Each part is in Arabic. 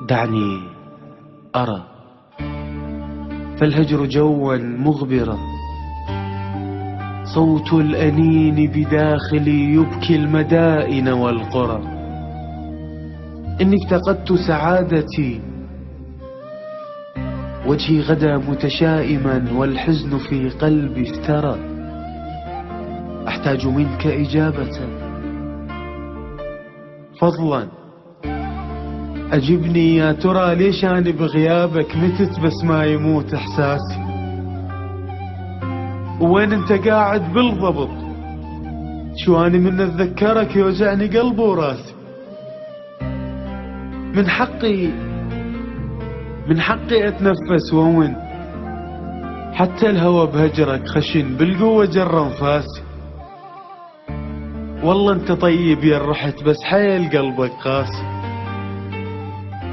دعني أرى فالهجر جوا مغبرا، صوت الأنين بداخلي يبكي المدائن والقرى. إني افتقدت سعادتي، وجهي غدا متشائما والحزن في قلبي افترى. أحتاج منك إجابة، فضلا أجبني يا ترى ليش أنا بغيابك متت بس ما يموت إحساسي؟ وين أنت قاعد بالضبط؟ شو أنا من أتذكرك يوجعني قلبي وراسي. من حقي أتنفس وون، حتى الهوى بهجرك خشن بالقوة جر أنفاسي. والله أنت طيب يا رحت بس حيل قلبك قاسي.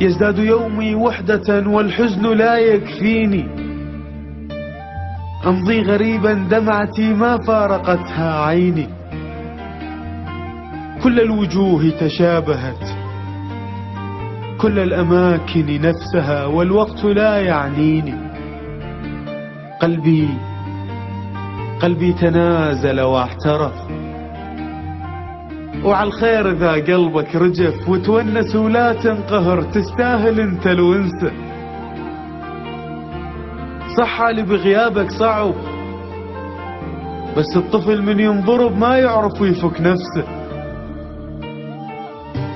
يزداد يومي وحدة والحزن لا يكفيني، أمضي غريبا دمعتي ما فارقتها عيني. كل الوجوه تشابهت، كل الأماكن نفسها والوقت لا يعنيني. قلبي تنازل واعترف، وعلى الخير ذا قلبك رجف وتونس ولا تنقهر، تستاهل انت الونسة. صح اللي بغيابك صعب، بس الطفل من ينضرب ما يعرف يفك نفسه.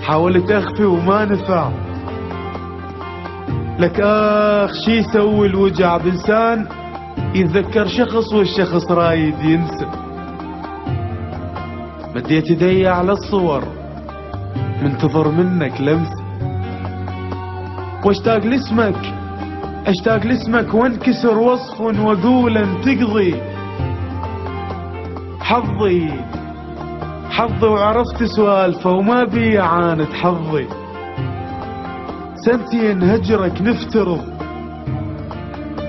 حاولت اخفي وما نفع لك، شي يسوي الوجع بإنسان يتذكر شخص والشخص رايد ينسى. مديت يدي على الصور منتظر منك لمسة، واشتاق لاسمك وانكسر وصف واقول ان تقضي حظي وعرفت سوالفه وما بي عاند حظي. سنتين هجرك نفترض،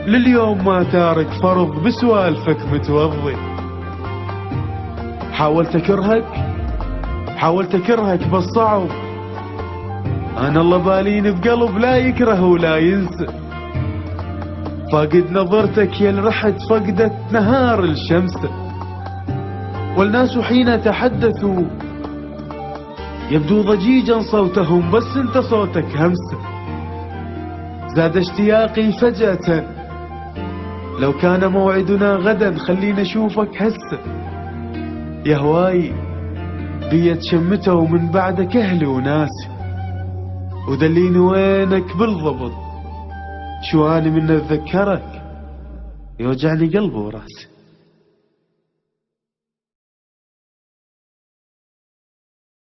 لليوم ما تارك فرض بسوالفك متوضي. حاولت اكرهك بس صعب، انا الله بالين بقلب لا يكره ولا ينسى. فاقد نظرتك يا الرحت فقدت نهار الشمس، والناس حين تحدثوا يبدو ضجيجا صوتهم بس انت صوتك همسة. زاد اشتياقي فجأة، لو كان موعدنا غدا خلينا اشوفك هسه. يا هواي بيت شمته ومن بعدك اهلي وناسي، ودليني وينك بالضبط. شو اني من اتذكرك يوجعني قلبي وراسي.